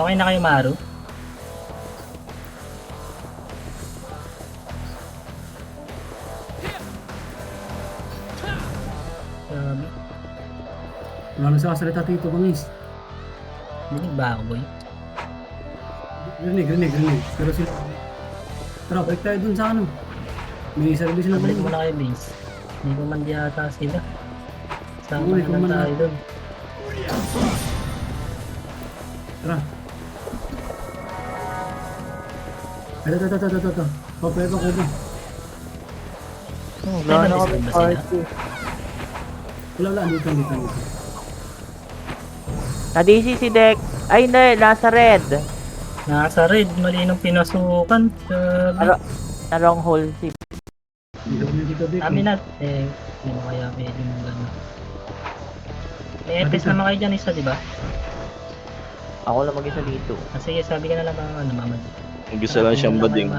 Okay na kayo, Maru? Wala na sa kasalita dito, Bangis. Dinig ba ako, boy? Rinig. Pero sila... Tara, balik tayo dun sa ano. May sarili sila. Pabalik mo na kayo, base. Hindi ko man di ata sila. Sama Uy, na lang kuman na. tayo dun. Tara. Ito. Papaya. Wala na May kami ba sila? party. Wala, dito. Na-DC si Deck. Ay, hindi. Nasa red. Nasa red, mali nung pinasukan. Na wrong hole si... Dito. Amin na, hindi mo kaya pwede mong gano'n. May EPS naman kayo dyan isa, di ba? Ako lang mag-isa dito. Sige, sabi ka na lang mga ano, mamad. Gusto lang siyang bading.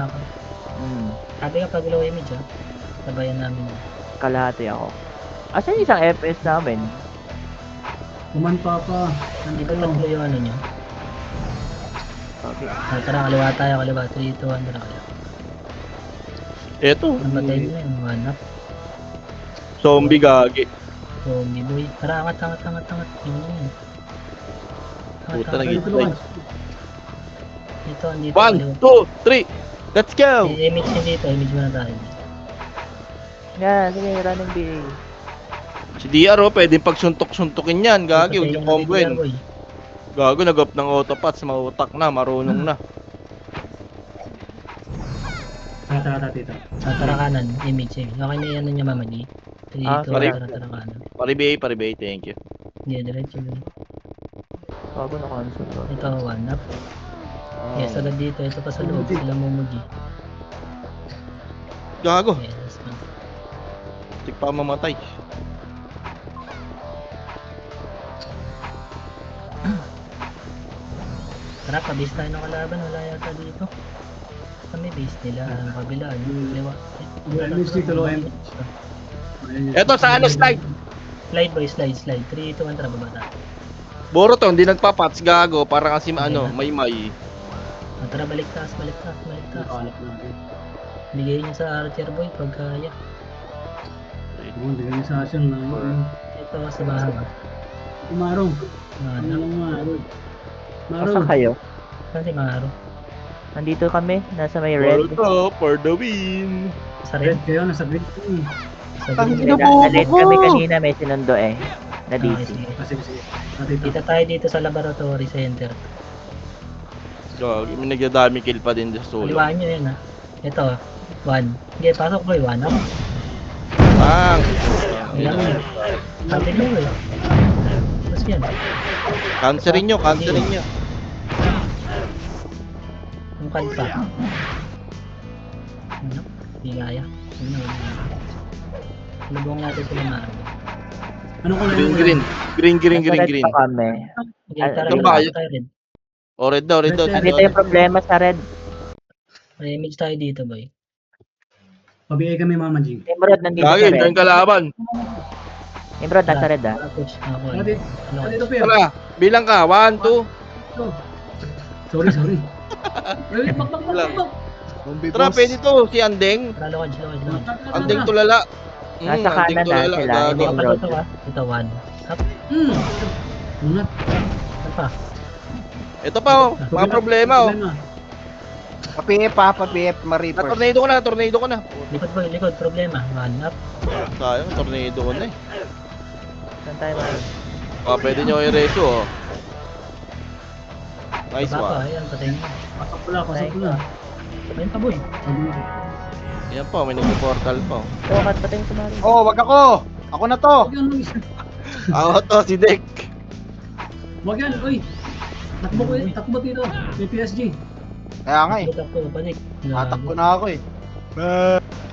Sabi ka pag low image, ha? Sabayan namin. Kalahati ako. Asan yung isang FPS namin? Kuman papa. Hindi ba tatlo yung ano nyo? Okay. Tara, kaliwa tayo, kaliwa. 3, 2, 1, tara kayo. Eto, Namatay na yung one up. zombie gagi. Zombie boy. Tara, angat. Yun. Puta, Angat. nag-hit. Dito, andito. 1, 2, 3, let's go! Image nyo dito, image mo na tayo. Nga, sige, running BA. Si DR oh, pwedeng pagsuntok-suntokin yan, gagi, huwag yung comboin. Gago, nag-up ng autopots, mautak na, marunong na. Tara, dito. Tara kanan, image. Okay na yan niya, Mama D. 3, 2, sorry. tara kanan. Paribay, thank you. Hindi, diretso yun. Bago na cancel. Ito, one up. Yes, agad dito. Ito pa sa loob. Sila mumugi. Gago, Yes, man. tik pa mamatay. Tara, pabase tayo ng kalaban. Wala yata dito. Kami base nila. Ang kabila. Liwa. Image dito, low image. Eto, sa ano, slide? Slide boy, slide. 3, 2, 1, tara, baba tayo. Boruto, hindi nagpa-patch, gago, parang kasi ano, may. Tara, balik taas. Nakalap natin. Bigay niya sa archer boy pag kaya. Hindi ganyan sa asyang na. Ito sa bahay. Umarong. Ano? Asan kayo? Saan si Maro? Nandito kami, nasa may red. Boruto, for the win! Sa red. Red kayo, nasa red. Sa Ang red. ina mo! Na-late kami kanina, may sinundo eh. Na Okay, DC. sige. Sige. Dito. Kita tayo dito sa laboratory center. Gago, may nagdadami kill pa din sa solo. Kaliwaan nyo yun ha. Ito, 1. Sige, pasok boy, 1 up. Bang! Ayan mo. Sabi nyo eh. Tapos yan. Cancerin nyo. Ang kan pa. Ano? Hindi kaya. Lubong natin sila Maro. Ano ko Green. Nasa red pa kami. Okay, tara, Saan red ba tayo kayo? red. O, red daw. Nandito yung problema sa red. May image tayo dito boy. Pabiyay kami, Mama Jing. Nimrod nandito Gagi, sa ito red. yung kalaban. Nimrod nasa red ah. Tara, push. Ako. Dito, Pio. Tara, bilang ka. 1, 2. Sorry. Wait, bak. Tara, pwede to. Si Andeng. Tara, lodge. Andeng tulala. Nasa Andeng kanan na tulala. sila, Gago. hindi. Ito, ito ah. Ito, 1. Up. Unat. Ano pa? Ito pa oh. Mga problema oh. Papiyep, ma-reapers. Tornado ko na. Likod boy, likod. Problema. 1 up. Sayang, tornado ko na eh. Saan tayo man? Pwede nyo i-reso oh. Nice Baba pa, one. ayan, patayin mo. Pasok pula. Ayun pa boy. Yan pa, may nagpo-portal pa oh. Tokat pa tayong sumari. Oh, wag ako! Ako na to! Ako to, si Dek. Wag yan, oy. Takbo dito. May PSG. Kaya nga eh. Takbo, balik. Matakbo na ako eh.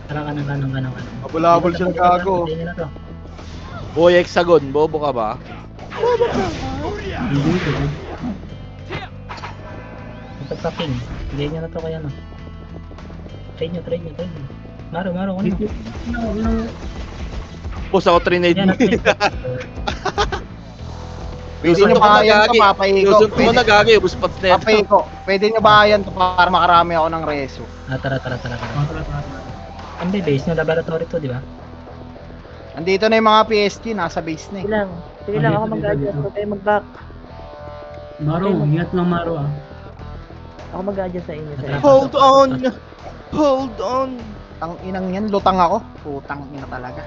Tara, kanan. Abulabol siyang gago. Patayin na to. Boy, Hexagon, bobo ka ba? Hindi ito. Ito pa king. Bigay niya na to kaya no. Try nyo. Maro, ano? Boss, ako trinade Yan, mo. Pwede Lusunto nyo ko na, bahayan to, gagi. papaiko. Lusunto ko na, gagi. Ubus pats na ito. Papaiko. Pwede nyo bahayan to para makarami ako ng reso. Tara. Tara, tara. Ang base ng laboratory to, di ba? Andito na yung mga PSG, nasa base na Sige eh. lang. Sige lang, ako Dito, mag-adjust. dito. Huwag kayo mag-back. Maro, ingat lang Maro ah. Ako mag-adjust sa inyo. Sir. Hold on. Hold on. Tang inang yan, lutang ako. Putang ina talaga.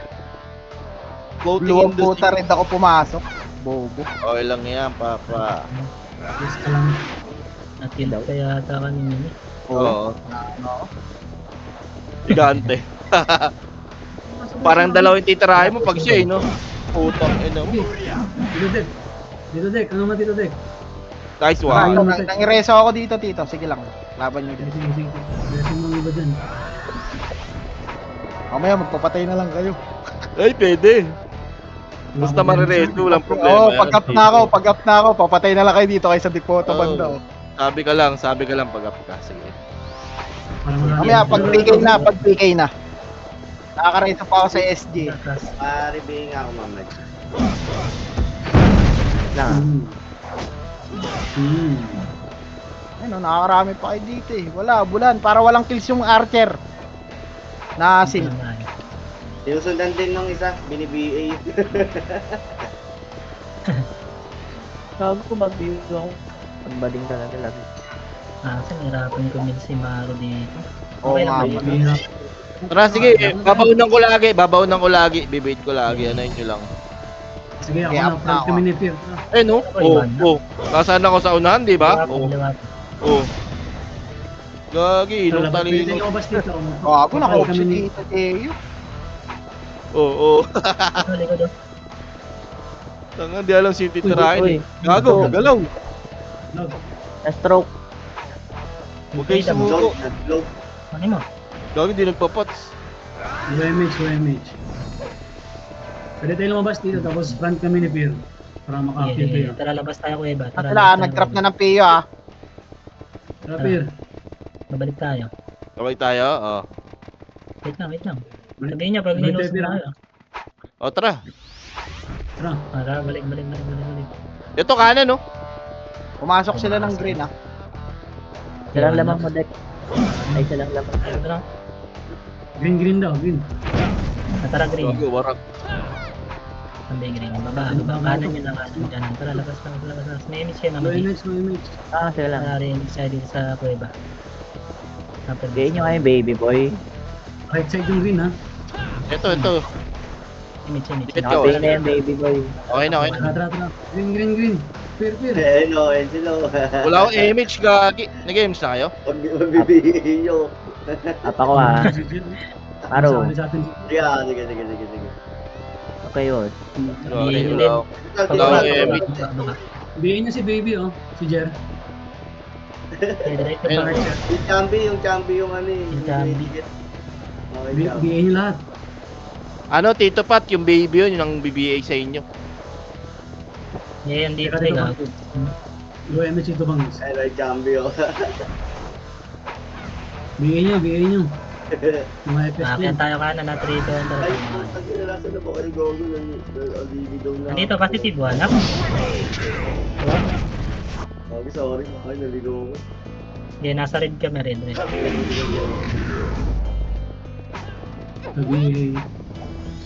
Floating Luwag in the puta rin ako pumasok. Bobo. Okay lang yan, papa. Yes ka lang. Natil kaya ata ka ni Mini. Oo. Ano? Gigante. Parang dalawang titirahin mo pag siya, eh, no? Putang ina mo. Dito Dek, ano naman dito Dek? Nice Ah, one. nangireso ako dito, tito. Sige lang. Laban nyo Sige, dyan. sige. Blessing mo ang iba dyan. Mamaya magpapatay na lang kayo. Ay, pwede. Basta mariresto, walang problema. Oo, yan. pag-up na ako, papatay na lang kayo dito kaysa Dipoto Oo. banda. Oh. Sabi ka lang pag-up ka. Sige. Mamaya, pag PK na. Nakakareso pa ako sa SG. Atras. Maribing ako, mamad. Lang. Ano, nakakarami pa kayo dito eh. Wala, bulan. Para walang kills yung Archer. Nasin. Sinusundan din nung isa, bini-BA. Sabi ko mag-view ako. Ang bading talaga lagi. Kasi nahirapan ko min si Maro dito. Oo Okay nga. lang ba yun? Tara, sige. Babaunan ko lagi. Bibait ko lagi. Anayin nyo lang. Sige, ako Kaya na. up na Front ako. kami ni Pier. Eh, no? Oo. Nasaan ako sa unahan, di ba? Oo. Gagi, ilong Pwede talino. nyo kabas dito. Gago, naka-option Kami ni- dito, Teo. Oo. Likod. Tanga, di alam si Uy, titirahin. Gago, galaw. Log. Na-stroke. Huwag kayo sumuko. Nag-globe. Ano mo? Gago, di nagpapats. UMH. Pwede tayo lumabas dito, tapos front kami ni Pier. Para maka-kill kayo. Tara, labas tayo kuya ba? Tara, Sila, labas tayo, nag-drop kuya. na ng Pio ah. Tara, Pier. Babalik tayo. Kaway tayo, oo. Wait lang. Sabihin niya pag Balik linus tayo, Pier, na tayo. O, tara. Tara. Tara, balik. Ito kanan, no? Pumasok sila ng green ah. Silang lamang mo, Dek. Ay, silang lamang. Ito lang. Green daw, green. Tara, green. Gago, warak. Sambi green. Baba. Kanan yun lang. Dyan. Tara, labas. May image yan No naman dito. image, no image. Sige lang. Tara, rin siya dito sa kuweba. Gayin nyo kayo, baby boy. Right side yung green ha. Ito. Image. Dikit ka, Nakapay na yan, baby boy. Okay na. Tara. Green. Pier. Eh, no, silo. Wala akong image, gagi. Nag-games na kayo? Mabibiyo. Apa ko ah. Maro. Sabi sa atin. Sige. Okay yun. Sorry, Hindi. wala ako. Wala akong image. Biyain niya si baby oh. Si Jer. Direct Ayun. pa. Yung chambi yung ano eh. Yung chambi. dikit. Okay, chambi. Biyain niya lahat. Ano, Tito Pat, yung baby yun, yung BBA sa inyo. Yan dito Teka, tayo. dito. Low image ito bang. Ay, like chambi oh. Biyain niyo. Mga FS Kaya din. tayo kanan na trito. Ay, pag inalasa na ba kayo gogo nag-alili daw na. Nandito positive one up. Okay, sorry. Ay, naligaw ako. Yan, nasa red kami rin. Sabi.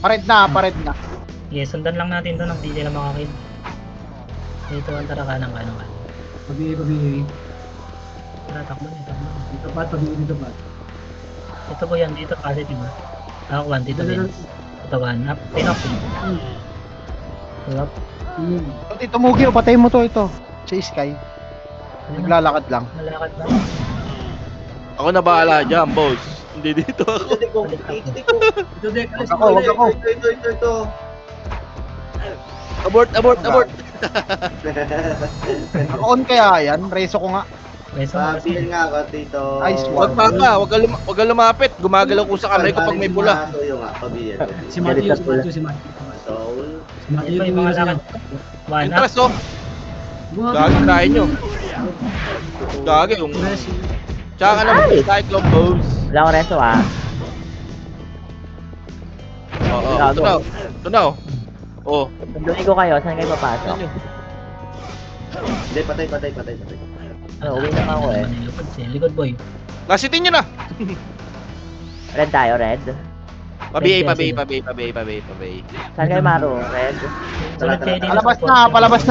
Pared na. Yes, sundan lang natin to nang di nila makakid. Dito ang tara kanan. Pabiyain. Tara, takbo. Dito pa, pabiyain dito pa. Ito po yan, dito positive ba? Ako one, dito din. Ito one up. Pinock. Up. Tito Mugi, patay mo to ito. Si Sky. Naglalakad lang. Malakad ba? Ako na bahala dyan, boss. Hindi dito ako. Ito ko. Ito Dek, alis Wag ako. Ito. Abort. Naka-on kaya yan. Reso ko nga. Beso Papil nga ako, Tito. Nice Wag one. pa, wag ka lumapit. Gumagalaw ko sa kamay ko pag may pula. Yung nga, pabil. Si Matthew. Soul. Si Matthew yung mga sa'yo. One up. Interest, oh. Gagi, try nyo. Gagi, yung... Tsaka na, Cyclone Pose. Wala akong reso ah. Oo, ito na. Oh. Sunduin ko kayo, saan kayo papasok? Ano? Hindi, patay. Uwi na ako eh. Likod siya. Likod boy. Lasitin nyo na! Red tayo, red. Pabay. Saan kayo Maro? Red? Sulat kayo dito. Palabas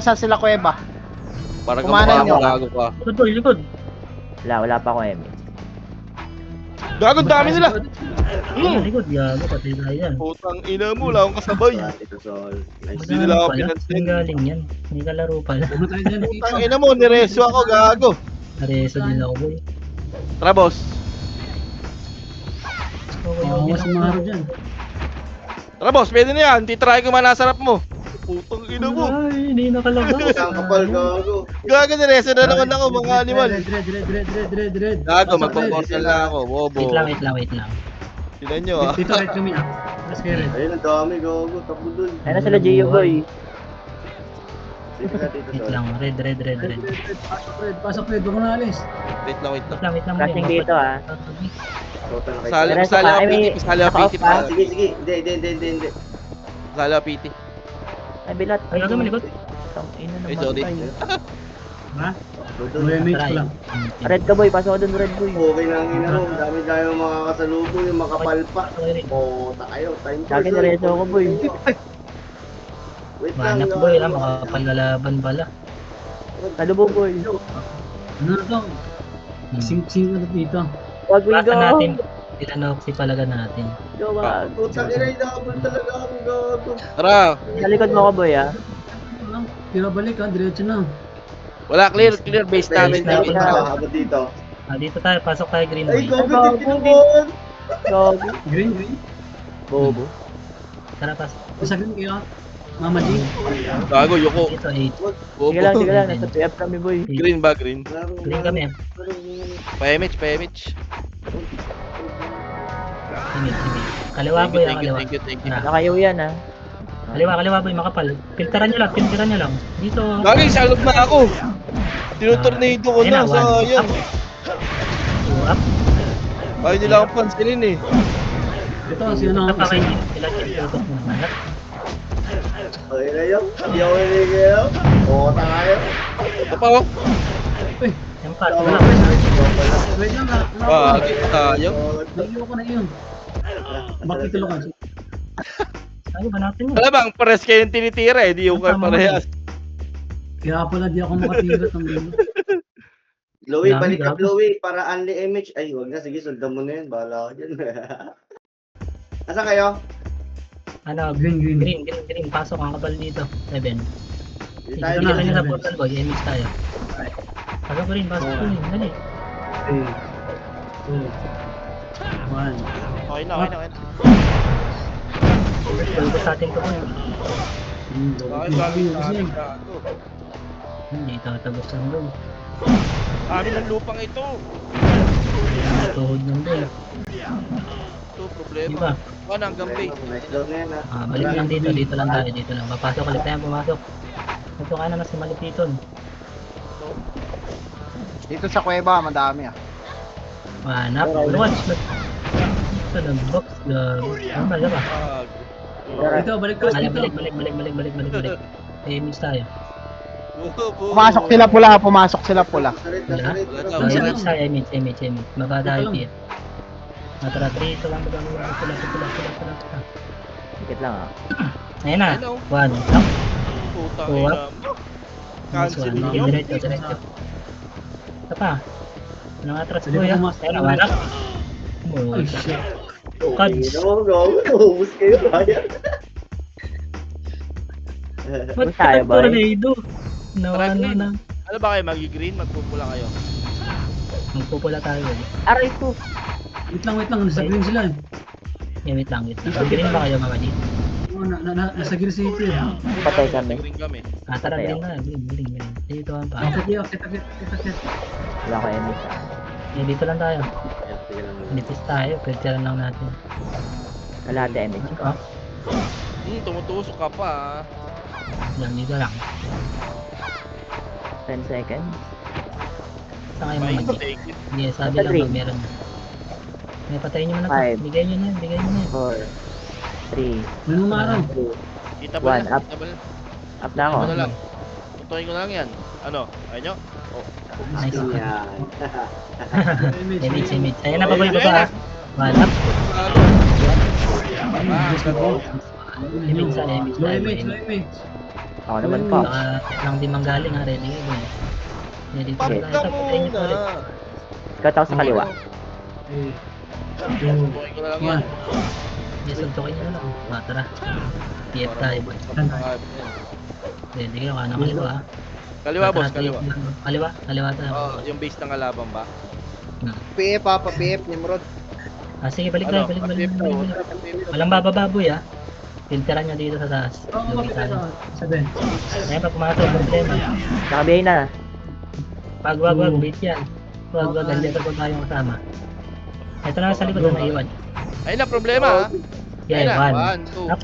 na sila kuweba. Para Kumanan nyo. gago ka. Likod boy, likod. Wala pa akong Emi. Gago, dami nila! Likod, yago. Patay tayo yan. Putang ina mo, wala akong kasabay. Tito Sol. Nice. Hindi nila ako Pala, pinansin. saan galing yan? Hindi ka laro pala. Ano tayo dyan, Tito? Putang ina mo, nireso ako, gago. Nareso din ako boy. Tara, boss. Oo, si Maro dyan. Tara, boss, pwede na yan. Titry ko manasarap mo. Putang ina mo. Ay, hindi nakalabas. Ang kapal, gago. Gago, nireso na naman ako, mga animal. Red. Gago, Pasok, magpo-portal red. na ako, bobo. Wait lang. Tinan nyo, ah. Tito, red kami ah. Let's get it. Ayun, ang dami, gago. Tapo dun. Ayun na sila Gio boy. Dito ka, Tito Wait Sol. lang, red. Pasok red, huwag mo na alis. Wait lang. Wait lang. Flashing dito ah. Tota na kayo. Sali Diretso ka. ako, Ay, may PT. Sali ako, naka-off PT. pa. Sige. Hindi. Sali ako, PT. Ay, bilat. Ay, gago, malikot. Ina Ay, naman sorry. tayo. Ha? Toto. 2 MH ko lang. Red ka boy, pasok ko dun red boy. Okay na ang ina mo. Ang dami tayo makakasalubong yung makapalpa. Mota kayo. Time for Lagi Sol. nareso ako boy. Wait lang. Manap boy lang, makapalalaban pala. Salubog boy. Ano na to? Sing na dito. Wag we Basta go. natin, Tilanoxy palaga natin. Go wag. Putang ina, inabol talaga ako, gago. Tara. Sa likod mo ako boy ah. Tira balik ha, diretso na. Wala, clear base namin. Base namin. Abot dito. Dito tayo, pasok tayo green Ay, boy. gago, tinubon. Gogo. Green. Bobo. Tara, pasok. Isa green kayo. Mama G. Gago, Yoko. Dito, 8. Sige lang. Nasa PF kami boy. Green ba, green? Green kami. Pa-MH. Simit. Kaliwa boy, kaliwa. Thank you. Nakayaw yan ah. Kaliwa boy, makapal. Filteran nyo lang. Dito. Gagi, salog na ako. Tinutornado ko na, sayang. 2 up. Ayaw nila akong pansinin eh. Ito, sino Ito na pa kayo. Sila tutok mo naman. Okay na yun. Hindi ako niligaw. Mota kayo. Ito pa, oh. Yung pass mo lang. Wait lang ha. Gagi, sayang. Nag-iwa ko na yun. Bakit tulungan? Ayaw ba natin yun? Alam bang, pares kayong tinitira eh. Di yung kayo parehas. Kaya pala di ako makatira ng gano'n. Louie, Dami, balik ka, gago. Louie, para unli image. Ay, wag na. Sige, sundan mo na yun. Bahala ka dyan. Nasaan kayo? Green. Green. Pasok ang kapal dito. 7. Hindi tayo Dito na. nyo sa portal boy. Emis tayo. Pasok ko rin. Dali. 3, 2, 1. Okay na. Tulog sa atin to boy. Hindi tatagos ang boy. Amin ang lupang ito. Tuhod ng boy. Ito, Di problema. ba? Ano, hanggang bay. Nice daw na yan, ha. Balik lang dito. Dito lang tayo. Papasok ulit tayo. Pumasok. Ito ka na mas malipiton. Dito sa kuweba, madami ah. Manap. Watch. Ito lang. Box. Normal ba? Ito, balik ko. Balik. Emis tayo. Pumasok sila pula. Sarit. Emis. Mabada yung pier. Tara, 3. Ito lang. Pula. Dikit lang ah. Ayan na. Hello. 1. Putang Oh, ina mo. Cancel Nice na. one. Diretso. Ito pa. Anong atras Pwede ko ko ya? pumasok. Ayan, manap. Ay, shit. Cards. Ubus kayo, kaya. Ba't tayo ba? tornado? Tara, green. Na. Ano ba kayo? Magi-green? Magpupula kayo? Magpupula tayo. Aray ko. Wait lang. Nasa green sila eh. Yeah, wait lang. Green ba kayo, Mama G? Oo, nasa green city eh. Patay kami. Green kami. Tara, green na. Green. Dito ang pa. Akit. Wala ko Emi. Dito lang tayo. Nipis tayo. Filteran lang natin. Wala ate Emi. Tumutusok ka pa ah. Dito lang. 10 seconds. Saan kayo, Mama G? Take it. Hindi, sabi Basta lang green. pag meron. May patayin nyo muna to. Five. Bigay nyo na yan. 4, 3, May numaraw. 2. Kita ba One, na? up. Kita ba na? Up na ako. Ano na lang? Suntukin ko na lang yan. Ano? Ayun nyo? Nice. Yan. Image. Ayan na, baba. Walap. Gago. Image sa image. Low image, low image. Ako naman pa. Baka lang di manggaling ha, ready kayo boy. Ready po Pag na. ka Ito, patayin niyo po ulit. muna. Cut ako sa kaliwa. 3, 2, Suntukin ko na lang yan. 1. Yes, suntukin niyo na lang. Tara. PF tayo boy. Ready kayo, kanan kaliwa ha. Kaliwa boss, Tara, kaliwa. Kaliwa tayo. Oh, yung base ng kalaban ba? PF, Papa, PF, Nimrod. Sige, balik Ano? tayo, balik. Pag-flip daw. Walang bababa boy ha. Filteran nyo dito sa taas. Oo, Lugi kapit tayo. sa bench. Ayan, pag pumasok, problema. Nakabiyay na. Wag, wait yan. Wag, ganyan sa kung tayong kasama. Ito na sa likod na naiwan. Ayun na, problema ha. Yeah, Ayun na, 1. 1, 2. Up.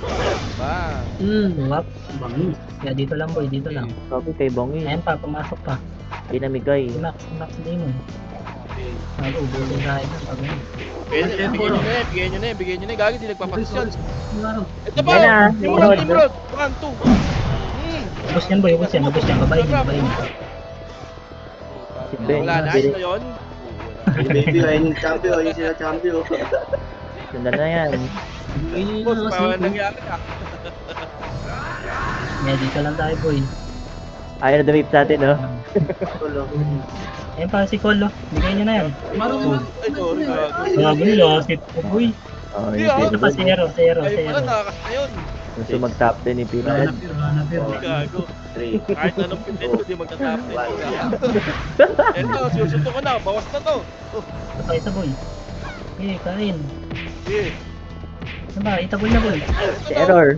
Bang. Up. Bangis. Yeah, dito lang boy, dito lang. Sabi kay Bongi. Ayan pa, pumasok pa. Pinamigay. Max Demon. Ubusin tayo na pag Bigyan nyo na yan. Gagi, di nagpapatis yan. Ano? Ito pa! Yan na, Nimrod! 1, 2. Ubus yan boy, ubus yan. Babayin mo. Si Ben. Wala na, ito yun. Baby, ayun yung champion. Ayun sila champion. Sundan na yan. Ayun Boss, na kasi. parang nangyari ah. Yeah, dito lang tayo boy. Ayaw na dumip sa atin, no? Tulo. Ayan pa si Colo. Bigay nyo na yan. Marunong Ay, sorry. gago. Grabe nila, sit po boy. Oh, Hindi, yung Ito pa, zero. Ay, pala, nakakas na yun. gusto mag-top 10 ni Pira. Hanapir. Gago. 3. Kahit anong pinit ko, di magtatap din. Ito, susunto ko na. Bawas na to. Ito pa isa boy. Okay, kain. Sige. Ano ba? Itabol na boy. Si Error.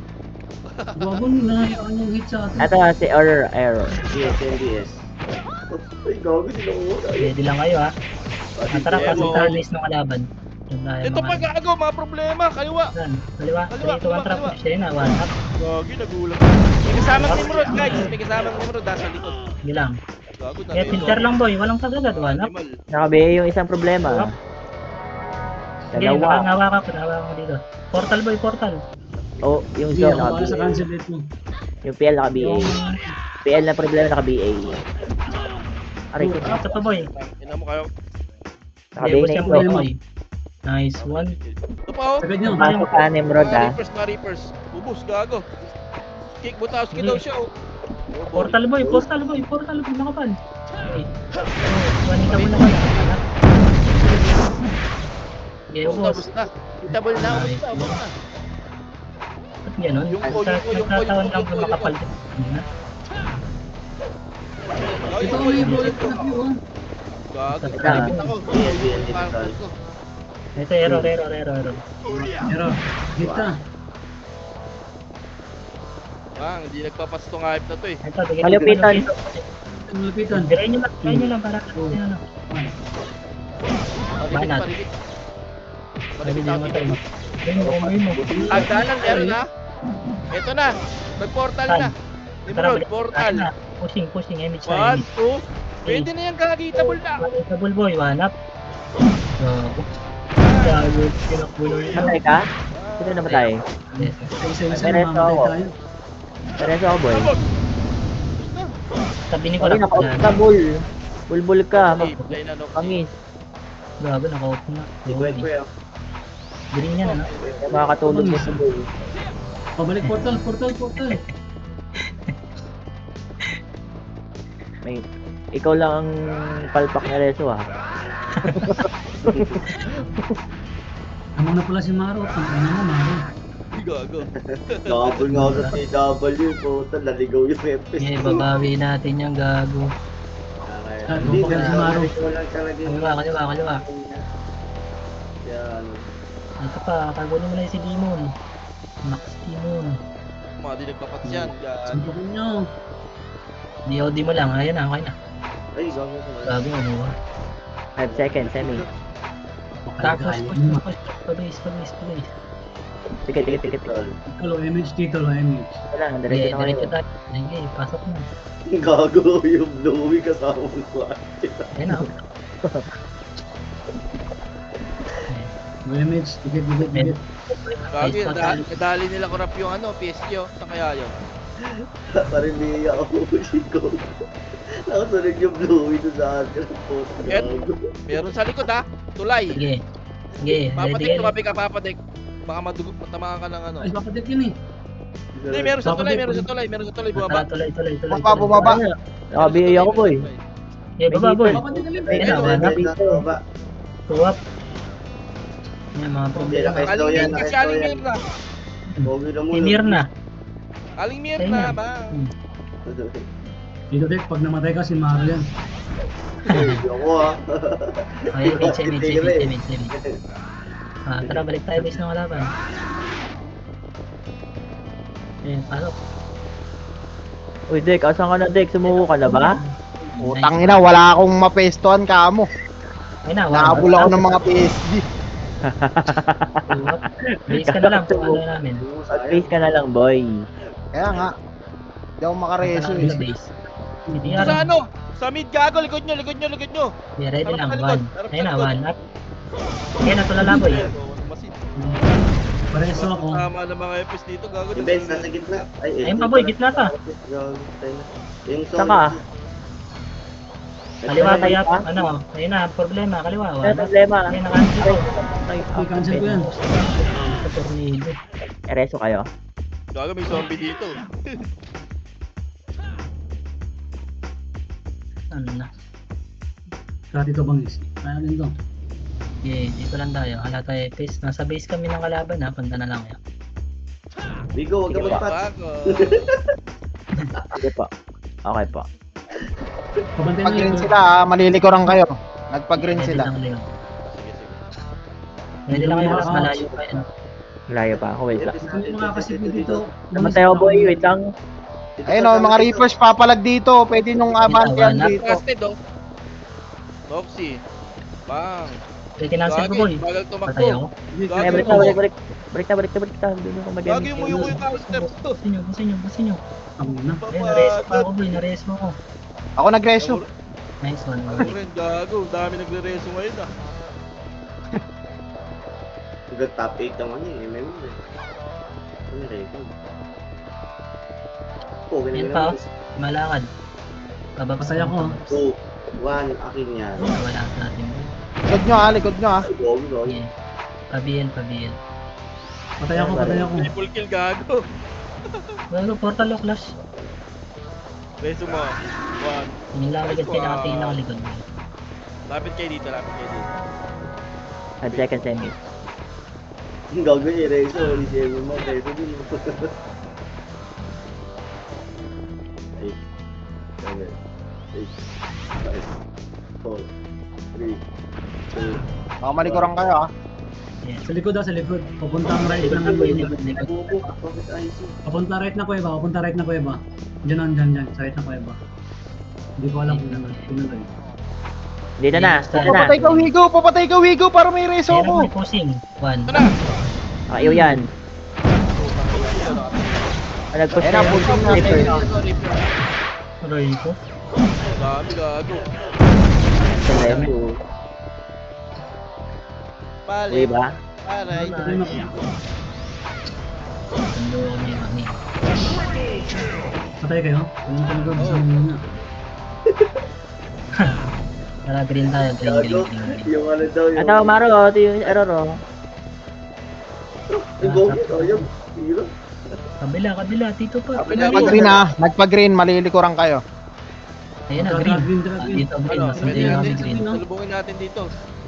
Gago na kanyang hit sa atin. Ito si Error. DS, NDS. Ay, gago, sila ko. Ready lang kayo ha. Tara, Yeah, pasok mo. tayo list ng kalaban. Yun tayo, Ito pa gago, mga problema. Kaliwa. Saan? Kaliwa. Kaliwa, 3, 2, 1, trap. kaliwa. Siya na, 1 up. Gagi, nagulang. May kasamang Nimrod, guys. May kasamang Nimrod. Nasa likod. Hindi lang. Gago, Kaya filter lang boy. Walang kagagad. 1 up. Nakabiyay yung isang problema. Sige, Dalawa. nahawakan ko dito. Portal boy, portal. Oh, yung Hindi zone ako para sa nakabiyay. cancel date mo. Yung PL nakabiyay. Yung... PL na problema nakabiyay. Aray ko. Ito pa boy. Ina mo kayo. Nakabiyay na Yan, ito. boy, boy. Nice one. Ito pa oh. Sagad nyo. Pasok ka Nimrod Mga ha. reapers, mga reapers. Ubus, gago. Kick, Butowski daw siya oh. Portal boy, portal boy. Nakapan. Okay. Manita mo na pala. Anak. Okay, Ubus na, boss. ubus na. Itabol na, ubus na, ubus na. Ba't gano'n? Yung ko, yung ko. Nagkataon lang kung makapal. Ay, Ito yung may ko, bullet yung na ko. view ah. Gago. Ito, Nakabit ako. Yan, Yung parang ko. Ito, error. Pero, hit ka. Bang, hindi nagpapas tong hype na to eh. Ito, bigyan Malupitan. Malapitan. Diray nyo lang para ano. Parikit, Banat. parikit. Sabi Parikit din ako mo dito. tayo. Ayun mo. Agdanan, meron na. Ito na. Nag-portal na. Nimrod, portal. Pushing, image 1, 2. Pwede na yan, kakakitable na. Double boy, 1 up. Gago, pinakbulo yun. Matay ka? Sino na matay? Yes. Isa-isa Meron na mamatay ako. tayo. Tereso ako boy. Abot. Sabi ni ko Sorry, lang. naka-off ka bull. Bulbul ka. Okay, play na no. Pangis. Gago, naka-off na. Wait, wait. Green yan, ano? Yung makakatulog mo sa bull. Pabalik portal. May, ikaw lang ang palpak na reso ha. Amang na pala si Maro. Ang ina mo, Maro. Gago. Nakabol nga ako sa TW. Puta, naligaw yung FPS. Okay, babawi natin yung gago. Hindi, baka si Maro. walang talaga yung... Kaliwa. Yan. Ito pa, kagunin mo na yung si Demon. Max Demon. Mga di nagpapas yan. Gago. Suntukin nyo. DOD mo lang, ayan na, okay na. Ay, gago sa Gago, ano ba? 5 seconds, semi. Tapos, Kaya. pabase. Sige. Low image dito, low image. Wala, Okay, diretso na diretso kayo. tayo. Okay, pasok na. Gago yung Bluey kasama mo. Ayan na. Low image, dikit. Gago, nadali nila korap yung ano, PSG oh. Saan kaya yun? Parang hindi ako pushing ko. Nakasunod yung blue doon sa akin. Yan. Meron sa likod ha. Tulay. Sige. Sige, ready Papadik, ka na. tumabi ka, papadik. Baka madugog, matamaan ka ng ano. Ay, papadik yun eh. Hindi, meron sa tulay, meron sa tulay, meron sa tulay. Tara, Bumaba. tuloy. Bumaba. Nakabiya ako boy. Okay, baba, boy. Papadik ulit. Ayun na, Ayun, wanap. Baba. Tuwap. Yan, mga problema. Nakasto yan, Aling nakasto Aling yan. Mirna. Pogi na muna. Timir na. Aling Ayun Mirna, na. ba? Dito, Dek, pag namatay ka, si Maro yan. Ako ah. Okay, mage. Tara, balik tayo base ng kalaban. Ayun, pasok. Uy, Dek, asan ka na, Dek? Sumuko ka na ba? Utang ina, wala akong mapestuhan kamo. Ayun na, Nakabula ako ng mga PSG. Tuwap. Base ka na lang, ano namin. Face ka na lang, boy. Kaya nga. Hindi ako makareso Sa eh. base. Hindi Sa ano? Sa mid gago, likod nyo. Yeah, ready lang, Harap sa likod, one. harap sa Ayun na, likod. one up. Ayun na, tulala boy. Pareso ako. Tama ng mga FPS dito, gago. Yung base nasa gitna. Ayun pa boy, gitna ka. Gago, tayo na. Yung Saka? Kaliwa tayo, ano, ayun na, problema, kaliwa. Ano One up. problema? Ayun, nakancel ko. Ay, Okay, cancel ko yan. Sa tornado. Ereso kayo? Gago, may zombie dito. Ano na. Kaya dito bangis. Kaya din to. Yeah, dito lang tayo. Hala tayo, base. Nasa base kami ng kalaban ha, punta na lang yun. Bigo, huwag ka Sige, mag-patch. Bago. Sige po. Okay po. Pabantay na Pag-green yun. sila ha, malilikuran kayo. Nagpag-green Ready sila. lang, Leo. Sige, sige. Ready lang kayo, mas malayo pa yun. Layo pa ako, wait lang. Hindi makakasipin dito. Namatay ako, boy. Wait lang. Ayun o, mga reapers papalag dito. Pwede nung abantian dito. Casted oh. Toxie. Bang. Kaya kinansel ko boy. Bagal Patay ako. tumakbo. Ay, balik na. Balik na. Doon ako Gagi mag-gamit. mo yung caster to. Busin nyo. Ang na. Ayun, nareso pa ako boy, nareso ako. Ako nagreso. Nice one. Ako rin, gago. Dami nagre-reso ngayon ah. Hanggang top 8 naman yun, MM eh. Ano record? Pogi na Ayun yun. pa oh. Malakad. Kababas Pasaya ko. 2, 1, akin yan. Wala sa atin. Likod nyo ha, likod nyo ha. Pogi, pogi. Yeah. Pabiel. Patay ako. Triple kill, gago. Well, portal o clash. Reso mo. 1. Nilalagad kayo nakatingin ng likod. Lapit kayo dito. 5 seconds, Emmy. Ang gagawin niya, Rezo. Hindi siya yung mga Rezo din. 8, 7, 8, 5, 4, 3, 2, Baka malikuran kayo ha. Yeah. Sa likod sa likod. Papuntang right Likod ng na ano boy, yun. likod. Bubo, bakit IC? Papunta right na kuweba. Diyan. Sa right na kuweba. Hindi ko alam kung ano. Pinuloy. Dito na. Papatay ka, Wigo, para may reso Ayun, ako. may pushing. One. Ito na. Ayaw yan. Nag-push Ayun na na, yung pushing na. Reaper. Aray ko. Dami, gago. Sa Emmy. Pali. Uy ba? Aray. Patay na ko. Tando kami kami. Patay kayo? Ano ka nag-abisa muna? Tara, green tayo. Gago, Green. yung ano daw, yung... Ito, Maro. Ito yung error, oh. Yung Gogi, oh, yung hero. Kabila. Dito pa. Nagpag-green ha, nagpag-green, malilikuran kayo. Ayun na, green. Green. Dito, green. Ano, Masundin pwede kami natin. green. Salubungin natin dito.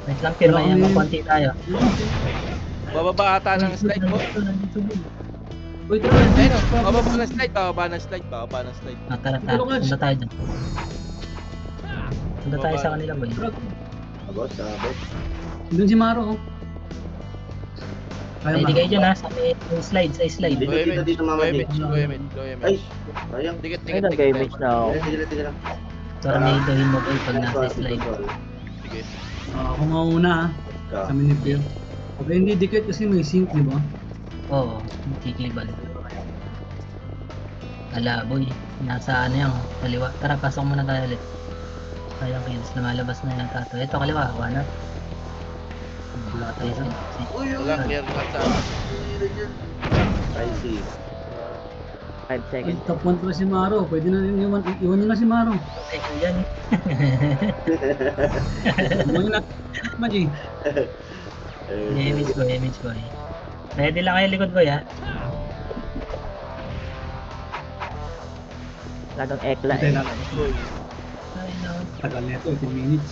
Wait lang, pero may konti tayo. Bababa ata ng slide mo. Nandito, boy. Uy, tara. Ayun o. Bababa ng slide. Bababa ng slide. Tara. Punta tayo dyan. Punta tayo sa kanila, boy. Abot. Doon si Maro. Oh. Ready kayo dyan ha, sa may slide. Dito, dito, mama, Go dito. image. Ay, sayang. Dikit. Ay, nag-image na ako. Sige lang. Tornadohin mo boy pag nasa slide. Sige. Ako mauna sa minipil. Pag hindi dikit kasi may sync, di ba? Oo, kiklibal. Ala boy, nasa ano yan, kaliwa. Tara, pasok muna tayo ulit. Sayang kills, lumalabas na yung tato. Ito kaliwa, wala. Wala tayo sa Wala, clear cut sa I see. 5 Ay, seconds. top 1 pala si Maro. Pwede na rin iwan nyo na si Maro. Ay, yan. Iwan nyo na. Maji. Image boy. Ready lang kayo likod boy ha. Lagang ekla Hintay eh. lang. Ay, no. Tagal na ito, 18 minutes.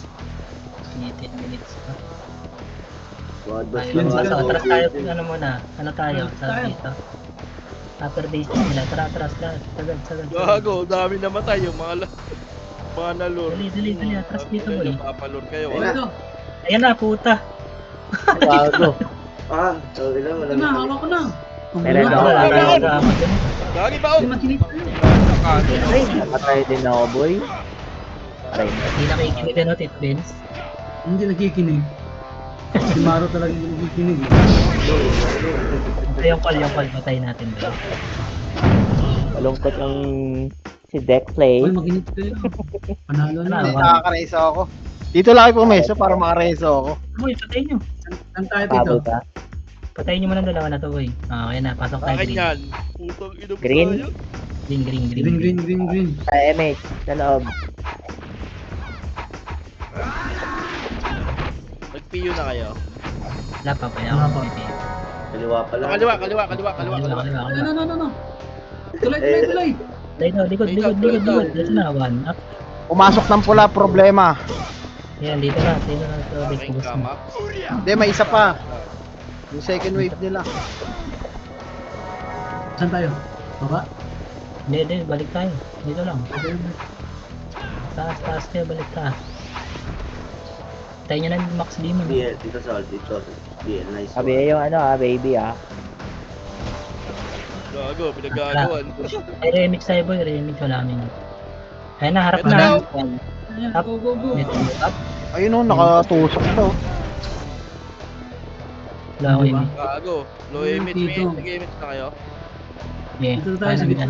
10 minutes pa. Wadbas Ayun, Let's basta go. atras tayo ano muna. Ano tayo? Atras Sa tayo. dito. Upper base na nila. Tara, atras lahat. Sagad. Gago, dami namatay yung mga nalur. Dali, atras dito, boy. Papalur kayo. Ayun ito. Ayan na, puta. Gago. Ilan, wala Ito na, hawak ko na. Ang Meron gulo. ako. Gagi ba? Hindi makinig tayo. Nakatry din ako, boy. Aray mo. Hindi nakikinig ano, Tito Benz. Hindi nakikinig. Si Maro talaga hindi nakikinig. Yung call, patay natin ba? Malungkot ang si Deck Play. Uy, makinig kayo. Panalo na. Ano? Nakakareso ako. Dito lang ako pumeso para makareso ako. Boy, patay nyo. Saan tayo dito? Pabo ka. Patay nyo muna dalawa na to, boy. Okay na, pasok tayo Akin green. yan. Putong inom Green? tayo. Green. Sa MH, sa loob. Nag-PU na kayo. Wala pa, kaya Wala ako pa. pipili. Kaliwa pala. No. Eh, Tuloy. Tayo daw, likod. Dito na, one up. Pumasok ng pula, problema. Yan, dito na sa base Aking boost na. kama. Hindi, may isa pa. Yung second wave nila. Saan tayo? Baba? Hindi, balik tayo. Dito lang. Taas kayo, balik taas. Tayo nyo na yung max demon. BL, dito Sol, dito. BL, nice Sabi one. yung ano baby Gago, pinagagawan. Ay, remix tayo boy, remix wala kami. Ayun na, harap Ito na. daw. Ayan, Up. go. Dito, up. Ayun o, nakatusok to. Wala ko Diba? yun. Gago. Low image, Dito. nag-image na kayo. Yeah, Dito tayo sa gitna.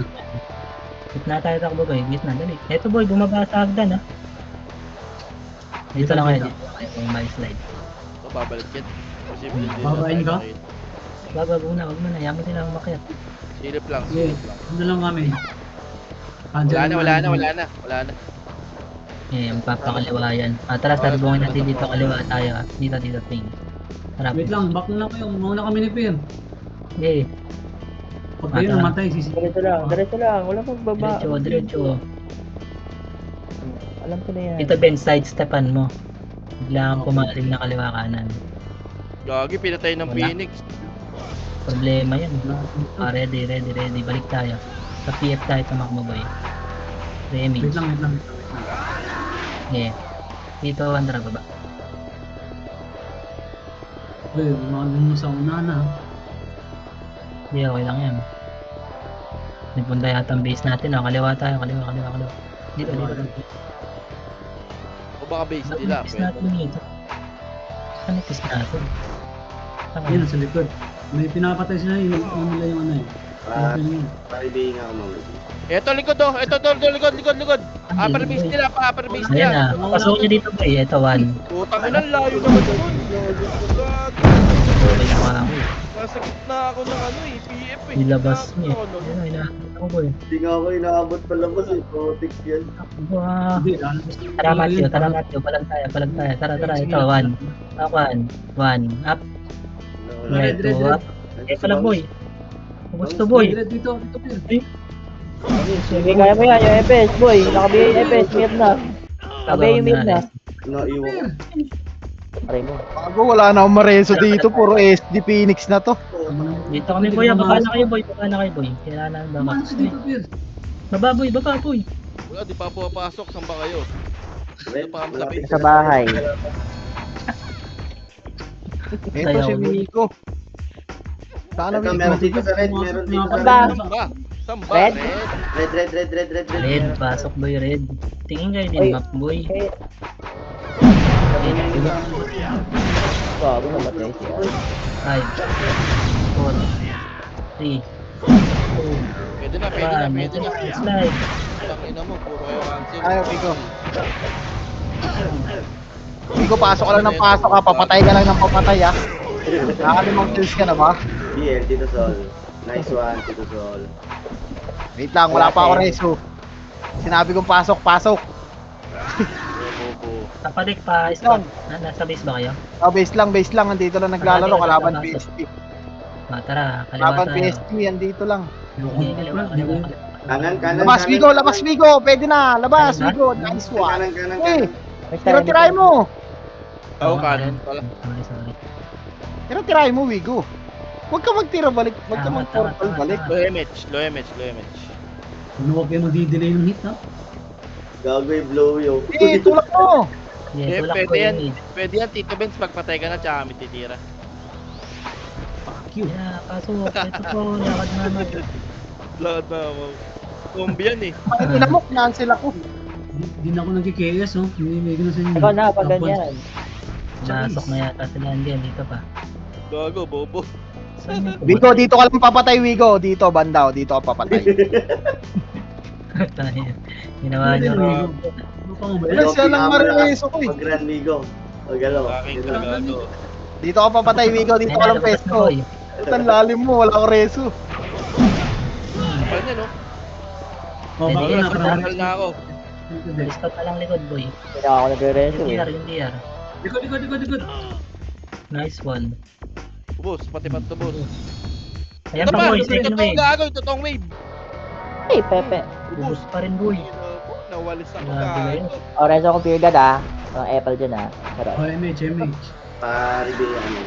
Gitna tayo takbo boy, gitna, dali. Eto boy, bumaba sa hagdan ha. Dito lang kayo, dito lang kayo, kung may slide. Ito, babalik yan. Posible hindi Babain na ka? tayo makita. Wag mo na, yaman sila umakyat. Silip lang, Yeah. silip lang. Ano lang kami? Wala na. Eh, magpapakaliwa yan. Tara, salubungin natin dito, kaliwa tayo ha. Dito, ping. Tara, Wait lang, back na lang kayo. Mauna kami ni Pierre. Okay, Pag kayo Tara. namatay, Diretso lang, wala magbaba. diretso. Alam ko na yan. Ito Ben, sidestepan mo. Bigla kang pumaling na kaliwa kanan. Gagi, pinatay ng Wala. Phoenix. Problema yan. Ready. Balik tayo. Sa PF tayo tumakbo boy. Remix. Wait lang. Yeah. Dito, Andra, baba. Uy, umagang mo sa una na. Hindi, okay lang yan. Nagpunta yata ang base natin. Kaliwa tayo. Kaliwa. Dito. O baka base nila. Nipis Pwede. natin dito. Saan nipis natin? Yan, nasa likod. May pinapatay sila yung nila yung ano eh. Ah, Yun. paribihin nga ako mamaya. Ito likod oh. Ito likod. Upper base nila, upper base Ayan nila. na. Pasok nyo dito boy. Ito, one. Putang ina, layo naman doon. Gago. Okay na mga ako. Nasa gitna ako ng ano eh, PF eh. Nilabas Nasa niya. ako, no? Ayan na, inaabot ako boy. Hindi nga ako inaabot palabas eh. Protic yan. Wow. Hindi, lalabas na Tara yun. Matthew, palag tayo. Tara, ito, one. One. Up. Red, Two, red. up. Palag boy. Gusto boy. Red, dito, Pierre. Sige, kaya mo yan, yung FS, boy. Nakabigay yung FS, mid na. Nakabigay yung mid na. Naiwan Aray mo. Bago, wala na akong mareso dito. Puro SD Phoenix na to. ko. Dito kami boy, baba na kayo boy. Kailangan na baba. Pumasok dito, Pierre. Baba boy. Wala, di pa pumapasok. Saan ba kayo? Red, pa kami malapit Sa bahay. Ito si Miko. Sana Ito, Miko. meron dito sa red, meron dito sa Saan red. ba? Saan ba? Red? Red. Red, pasok boy, red. Tingin kayo Oy. din map boy. Eh, Red, diba? bago namatay siya. 5, 4, 3, 2, Pwede na. 1. Slide. Tangina mo, puro kayo cancel. Ayaw, Miko. Miko, pasok ka lang ng pasok ha. Papatay ka lang ng papatay ha. Nakalimang kills ka na ba? BL, Tito Sol. Nice one, Tito Sol. Wait lang, wala pa ako reso. Sinabi kong pasok, pasok. Kapalik pa, stop. Nasa base ba kayo? Base lang. Andito lang naglalaro. Kalaban PSP. Tara, kaliwa Kalaban tayo. PSP, andito lang. Sige, kaliwa. Kanan, kanan, Labas, kanan. Wigo! Labas, Wigo! Pwede na! Labas, Kanan, Wigo! Nice one! Kanan, kanan, Eh, kanan. tira-tiray mo! Oo, kanan pala. Sorry. Tira-tiray mo, Wigo! Huwag ka magtira balik. Huwag ka Tama, mag-portal tama, balik. tama. Low image. Huwag kayo magdi-delay ng hit, ha? Gago yung blow yo. Eh, tulak mo! Sige, tulak Pwede ko yan. yun. Pwede yan, Tito Benz, pagpatay ka na, tsaka kami titira. Fuck you. Yeah, kaso, ito po, lakad naman. Lahat na, zombie yan eh. Ay, inamok, cancel ako. Di na ako nag-KS, oh. Hindi may gano'n sa inyo. Ikaw na, pag ganyan. Masok na yata sila hindi, dito pa. Gago, bobo. Saan yung Wigo, dito ka lang papatay, Wigo. Dito, banda, dito ka papatay. Tayo. Ginawa niyo. Ano pa nga ba Wala yan? siya lang marireso ko eh. Pag-run, Migo. Pag-alo. Aking gago. Dito ka papatay, Wigo. Dito ka lang pesto. Ang lalim mo, wala ko reso. Kapal niya, no? Oh, baka Hindi, na, hindi, parang Kapal na ako. Stop na lang likod, boy. Hindi na ako nagre-reso Yung eh. DR, yung DR. Likod. Nice one. Ubus, pati patubos. Ayan Ito pa, pa, boy. ito Second yung wave. gago, yung totoong wave. Hey, Pepe. Ubus pa rin, boy. Nawalis ako, Grabe na yun. gago. O, reso ko pure god ah. Walang apple dyan ah. Pero, Oh, MH. Pa-reveal ano.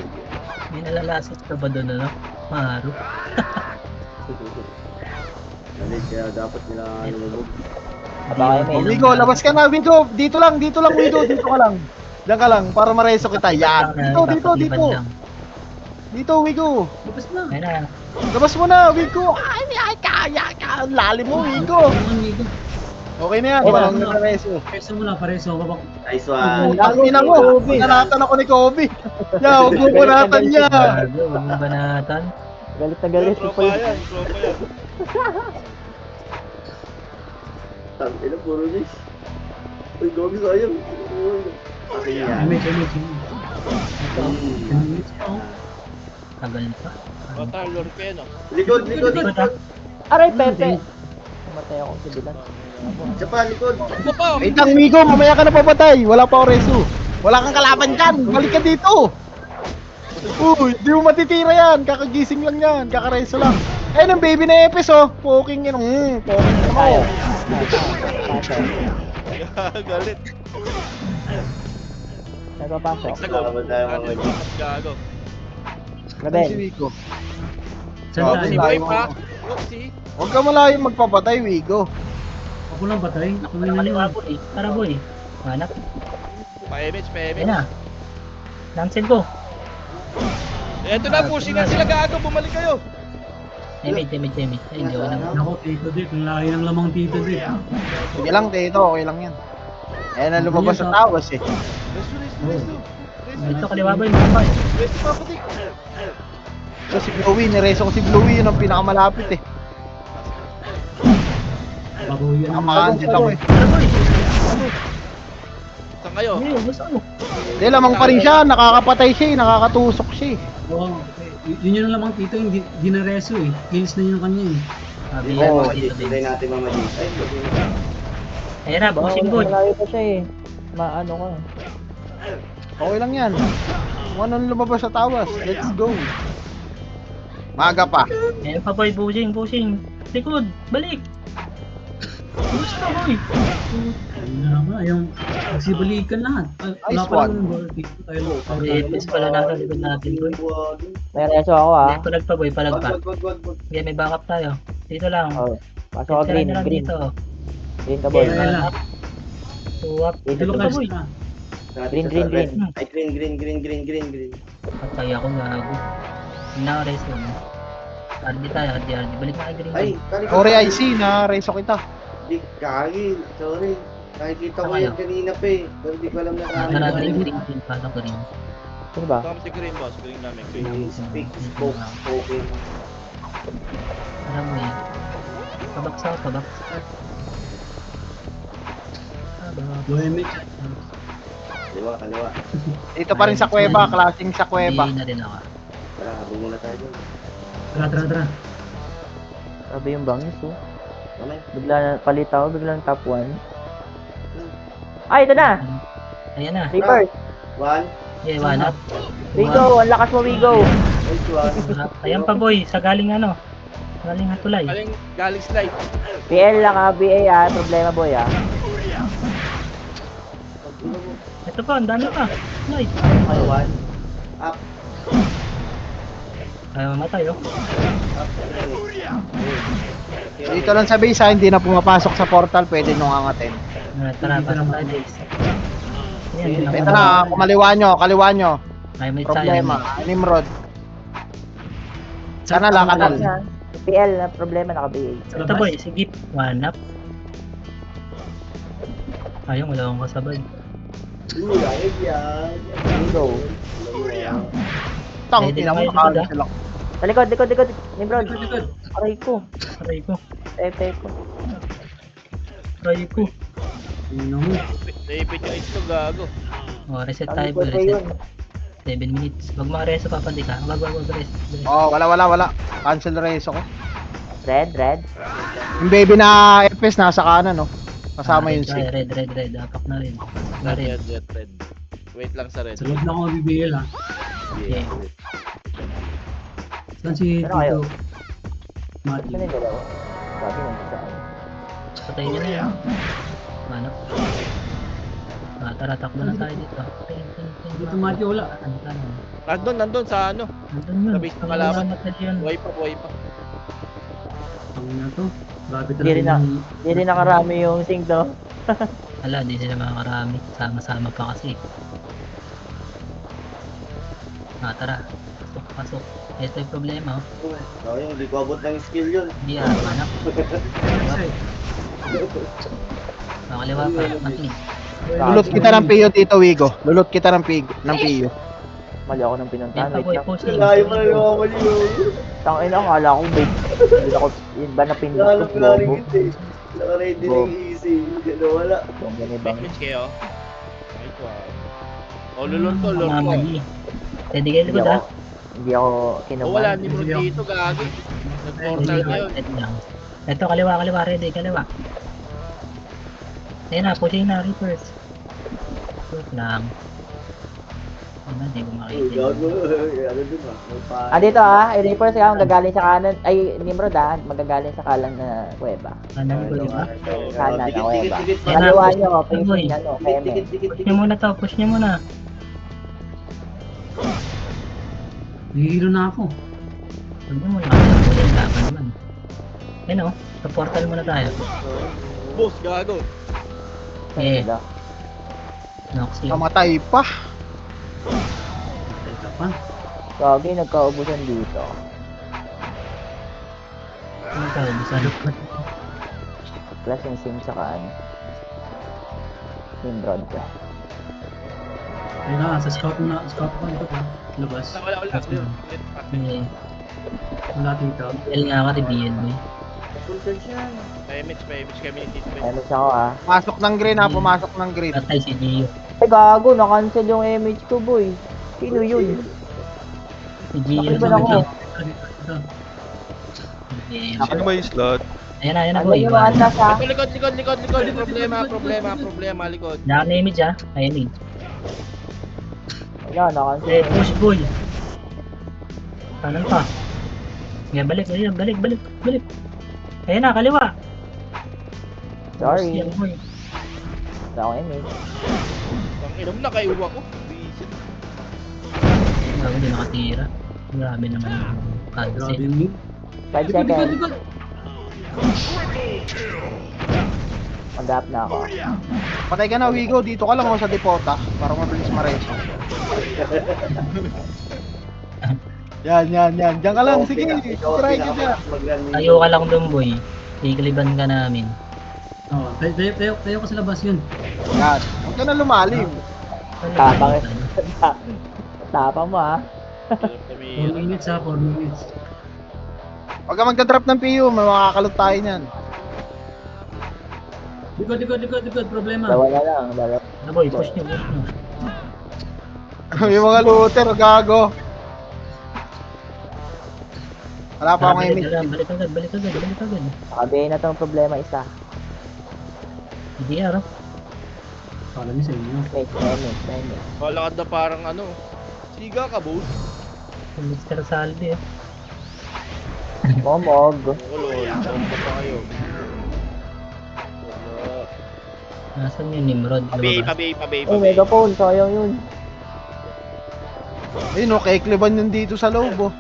May nalalasit ka ba doon, ano? Maru. Balik, kaya dapat nila lumubog. haba kayo may. Wigo, labas ka na, Wigo. Dito lang, Wigo. Dito ka lang. Diyan ka lang, para mareso kita. Yan. Dito. Dito, Wigo. Labas na. Ayun na. Labas mo na, Wigo. Ay, kaya ka. Ang lalim mo, Wigo. Amigo. Okay na yan, Ayun walang na. nagreso. Peso mo lang, pareso. Babak. Nice one. Ang ina mo, panalatan ako ni Kobe. Yeah, huwag mo panatan niya. Gago, huwag mong banatan. Galit na galit. Tropa yan, tropa yan. Ina, puro nis. Uy, gogi sayang. Akin yan. MH. Ito, MH. Oh. tagal pa. Bata, lord ko yan, oh. Likod. Likod, ah. Aray, Pepe. Matay ako sa bilan. Isa pa, likod. Ito pa, Wait lang, Wigo, mamaya ka na papatay. Wala pa ako reso. Wala kang kalaban dyan. Balik ka dito. Uy, di mo matitira yan. Kakagising lang yan. Kakareso lang. Ayun ang baby na Epes, oh. Poking yun. Poking yun Tayo. Pasok. galit. Nagpapasok. Salamat tayo mga G. Gago. Si Gabel. Wigo. Saan Si tayo? Boy pa. Oopsie. Huwag ka malayong magpapatay, Wigo. Ako lang patay. Ako na kaliwa, boy. Tara, boy. Hanap. Pa-image. Ayun na. Cancel ko. Eto na, pushing na sila, gago. Bumalik kayo. Image. Ay, hindi ako naman. Ako, Tito Dick. Ang laki ng lamang Tito Dick. Sige lang, Tito. Okay lang yan. Ayan na lumabas sa tawas eh. Ito, kaliwa, boy. Makapal. Resto papatik. So si Blowy, nireso ko si Blowy. Yun ang pinakamalapit eh. Babuyan ang Nakamakandit ako eh. Tara, boy. Saan kayo? Hindi, gusto mo. Hindi, lamang pa rin siya. Nakakapatay siya eh. Nakakatusok siya eh. Oo. Yun yung lamang Tito. Hindi na reso eh. Kills na yun kanya eh. Sabi Ayan, yan, mga G. dito, Hintay Vince. natin mga G. Ay, gogi na. Ayun na, pushing, boy. Malayo pa siya eh. Maano ka. Okay lang yan. Kung anong lumabas sa tawas. Let's go. Maga pa. Ayun pa, boy. Pushing. Likod. Balik. Gusto, boy. Ayun na naman. Yung nagsibalikan lahat. Wala Nice pa one. lang yung Tito tayo. Epes pala nasa likod natin, boy. Wag. May reso ako ah. Hindi, palag pa, boy. Palag pa. Wag. Okay, may backup tayo. Dito lang. Oh. Pasok ako green. Tira na lang Green. dito. Green ka boy. Okay, ayun lang. Suwap. Green Dito Dito ka, ka boy. na. Green, green, green. Ay, green. Patay ako, gago. Hindi na ako rest lang. RD tayo, RD. Balik na kay Green. Ay, kali- Sorry IC, na-reso kita. Di, kagi. Sorry. Nakikita ko Tama yan yun. kanina pa eh. Pero di ko alam na Tara, kami. Green. Pasok ko rin. Sino ba? Tama si Green boss, Green namin. Speak, spoke, spoken. Tara mo eh. Pabaksak. Pabak. Low MH. Kaliwa. Dito pa rin sa kuweba, klaseng sa kuweba. Hindi na rin ako. Tara, habang muna tayo dun. Tara. Grabe yung bangis oh. Ano? Bigla palit ako, biglang top 1. Ay, ito na! Ayan na. Reverse! One. Yeah, one up. Wigo! Ang lakas mo, Wigo! Nice one. Ayan pa boy, sa galing ano. Galing hatulay. Galing slide. PL lang ha, BA ha, problema boy ha. Ito pa, ang dami pa. Nice. Okay, one. Up. Ayaw mamatay oh. Up. Okay. Dito lang sa base ha, hindi na pumapasok sa portal, pwede nung angatin. Tara, pasok tayo guys. Ayan, Ito na, kaliwa nyo. Ay, may Problema, sayang. Nimrod. Sana lakanal. Na. PL na problema naka-BA. Ito boy, sige. One up. Ayaw, wala akong kasabay. Ayun yan. Wigo. Tang, Pwede ina mo, naman nakalo ito, sila. Sa likod. Nimrod. Aray ko. Aray ko. Tepe ko. Aray ko. Ano mo? Naipit yung ito, gago. Oh, reset Ang tayo boy, likod pa reset. yun. 7 minutes. Wag makareso papandi ka. Wag rest. Oh, wala. Cancel reso ko. Red. Yung baby na FPS nasa kanan, no? Kasama yung Red, safe. red. Apak na rin. Na rin. Red. Wait lang sa red. Sa loob na ako BBL ha. Yeah. Saan si Ano kayo? Tito? Mati. Saan yung dalawa? Sabi mo saan? Patay nyo na yan. Ano? Tara, takbo na tayo dito. Dito Mati wala. Nandun sa ano. Nandun yun. Sa base ng kalaban. Yun. Buhay pa. Ang na to. Grabe Hindi rin talaga na- yung... Hindi rin nakarami yung sync to. Wala, di sila makakarami. Sama-sama pa kasi. Tara. Pasok. Ito yung problema. Oh, yung hindi ko abot ng skill yun. Hindi anak. Makaliwa pa. Mati. Lulot kita ng PO dito, Wigo. Lulot kita ng PO. Mali ako ng pinuntahan. Ito Wait boy, lang. pushing. Layo mo na yung mali yun. Tangin ako, akala ko bait. Hindi ako, yun ba na pindot Lalo ko? ko na rin Bobo. ito eh. Naka-ready na yung easy. Gano wala. Bongga ni Bang. Damage kayo. Nice one. Oh, lulot ko. Mamali. Pwede kayo likod ha? Hindi ako Oh, kinabahan. wala ni bro dito, gago. Nag-portal ngayon. Ito lang. Ito, kaliwa. Ready, kaliwa. Ayun na, pushing na, reverse. Wait lang. Ano, di ko Oh, makita. gago. Ano dun ah. May pa- Ah, dito i-reverse ka, magagaling sa kanan. Ay, Nimrod magagaling sa kanan na kuweba. Kanan ko, di ba? Kanan na kuweba. Dikit. Yan na, Kaliwa push. nyo, Boy. facing ano, keme. Dikit. Push nyo muna to, push nyo muna. Nahihilo na ako. Huwag nyo muna kasi yung laban naman. Ayun o, sa portal muna tayo. Boss, gago. Eh. Sila. Noxy. Namatay pa. Teka pa. Gagi, nagkaubusan dito. Ano ka, busan. Plus yung sim sa kaan. Nimrod ka. Ayun na, sa scout muna. Scout pa ito ha. Labas. Wala. Eh, Wala Tito. BL nga ako, BL mo eh. Content yan. May image kami ni Tito. Ano siya ko Pumasok ng green ha, pumasok ng green. Patay si Gio. Ay gago, na-cancel yung image ko boy. Sino yun? Si Gio. Nakaliban ako. Ito. Eh, Sino ba yung slot? Ayan na Ano boy. yung mga atas ha? Likod. Problema, likod. Naka-image ah. Ayun eh. Wala, na-cancel. Eh, push boy. Kanan pa. Nga, balik. Ayan na, kaliwa. Sorry. Yan, boy. Wala akong image. Ang inom na kayo ako. Visit. Grabe, di nakatira. Grabe naman yung Grabe cancel. yung mid. 5 Likod. seconds. Mag-up na ako. Patay ka na, Wigo. Dito ka lang ako sa depota. Para mabilis mareso. Yan. Diyan ka lang. Sige, try ka dyan. Tayo ka lang dun boy. Ikaliban ka namin. Oh, tayo ka sa labas yun. Yan. Huwag ka na lumalim. Tapang Tapang mo ha. 4 minutes ha, 4 minutes. Huwag ka magdadrop ng PU. May makakalot tayo niyan. Likod. Problema. Dalawa na lang. Dalawa. Ano boy, push nyo. May mga looter. Gago. Wala pa akong Balik image. agad, balik agad, balik agad, balik agad. Nakabihay na tong problema isa. Hindi araw. Kala niyo sa inyo. Mage. Kalakad na parang ano. Siga ka, boss. Mr. Saldi eh. Momog. Ulol. Saan pa kayo? Wala. Nasaan yung Nimrod? Pabay, Lumabas. pabay, pabay, Oh, pabay. megaphone. Sayang yun. Ayun o, kaikliban yun dito sa loob oh.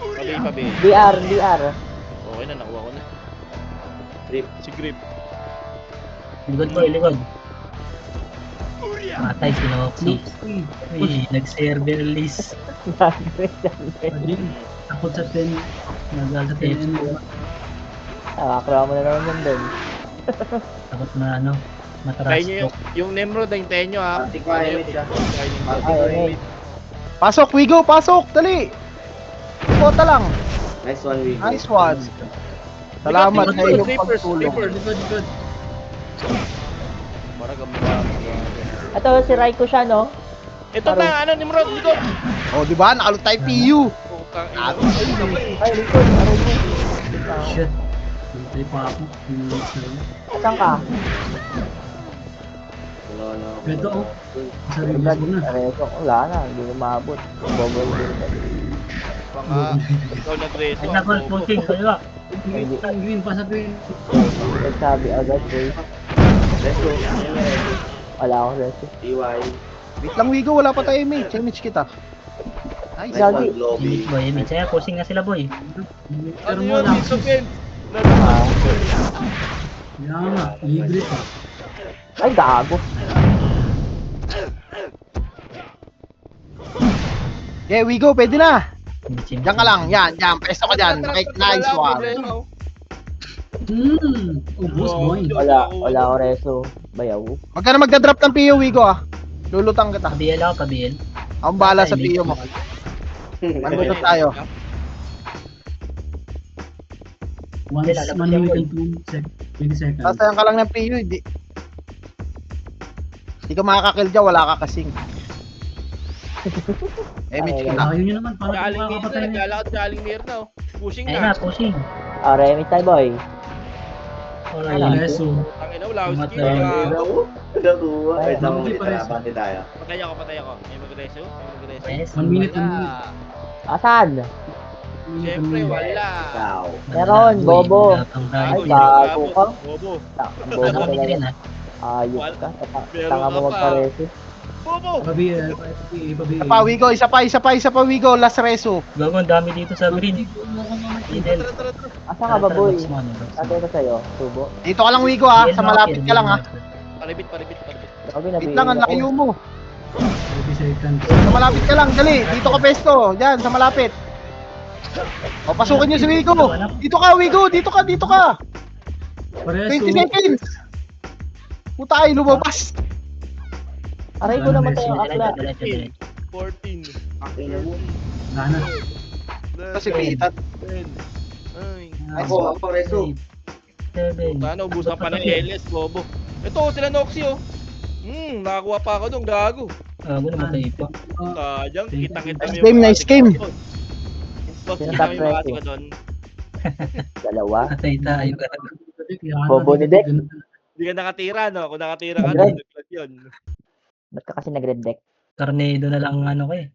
Pabay, pabay. DR. Okay na, nakuha ko na. Grip. Si Grip. Likod boy, likod. Patay si Noxy. Uy, nag-server list. Ayun. Takot sa 10. Nagagal sa 10 MM. Nakakra mo na naman yun dun. Takot na ano, mataras. Tayo nyo yung Nemrod, hintayin nyo ha. Pati ko image siya. Pati ko Ay, image. Pasok, Wigo, pasok! Dali! Kota lang. Nice one, Wigo. Nice one. Salamat Likod, sa iyong sleepers, pagtulong. sleepers. Likod. Para gamukha. Ito si Raiko siya, no? Ito na, ano, Nimrod, likod. O, di ba? Nakalot tayo PU. Putang ina. Ay, likod. Aray mo. Shit. Hintay pa ako. Saan ka? Wala na. Ito oh. Sa Brad, release ko na. Raiko. Wala na. Hindi na maabot. Bubble din. Baka, ikaw nag-reso. Ay, nakol, pushing, kaliwa. Green pa sa green. Nagsabi agad, boy. Let's go. Ano yung ready? Wala akong reso. DY. Wait lang, Wigo. Wala pa tayo image. Image kita. Nice. Nice one, Globby. Image boy, image. Kaya pushing na sila boy. Ano Pero yun, mo lang. dito, Ben? Ah. Yan nga. Libre pa. Ay, gago. Yeah, Wigo. Pwede na. Image. Diyan ka lang. Yan. Pesto ka dyan. Nice one. Ubus boy. Wala akong reso. Bayaw. Huwag ka na magdadrop ng PU, Wigo ah. Lulutang kita. Pabiel ako, pabiel. Ang bala sa PU mo. Manutot tayo. 1 minute and 20 seconds. Sasayan ka lang ng PU. Hindi ka makakakill dyan. Wala ka kasing. Image kita. Ayaw nyo naman. Paano Galing kung Mir na, makakapatay na? naglalakad galing Mir na. Oh. Pushing Ayun na, na. pushing. Remix tayo, boy. Alright. Reso. Tangina, wala akong skill. Matay. Gago. Nakuha. Ay, Ito mo, nakuha pa rin. itarabati tayo. Patay ako. May magreso? Yes. 1 minute. Wala. Asan? Siyempre, wala. Ikaw. Meron, bobo. Ay, gago ka. Bobo. Bobo Ano ka ni Green lang. ha? Ayos ka. Meron Tanga mo ka pa. magpareso. Bobo. Pabi. Isa pa, Wigo. Isa pa, Wigo. Last reso. Gago, ang dami dito sa green. Middle. Tara. Asan ka ba, boy? Box mo, ano, box mo. Ate ko sa'yo. Subo. Dito ka lang, Wigo ah. Sa malapit ka lang ah. Paribit. Sabi, Wait lang, ang layo mo. 30 seconds. Sa malapit ka lang. Dali. Dito ka pesto. Yan, sa malapit. O, pasukin nyo si Wigo. Dito ka, Wigo. Dito ka. Pareso. 20 seconds. Puta ay, lumabas. Aray ko naman tayo akla. 14. Aking na mo. Gana. Kasi pitat. 10. Ay. Ako, Reso. 7. Paano, ubusan pa ng LS, bobo. Ito, sila Noxy, oh. Nakakuha pa ako nung gago. Gago, namatay pa. Sayang, kitang-kita Nice game, nice game. Boss, Sino kita top mo yung reso? ko doon. Dalawa. Patay tayo. gago. Bobo ni Dek. Hindi ka nakatira, no? Kung nakatira ka, Congrats. doon yun. Ba't ka kasi nag-red deck? Tornado na lang ano ko eh.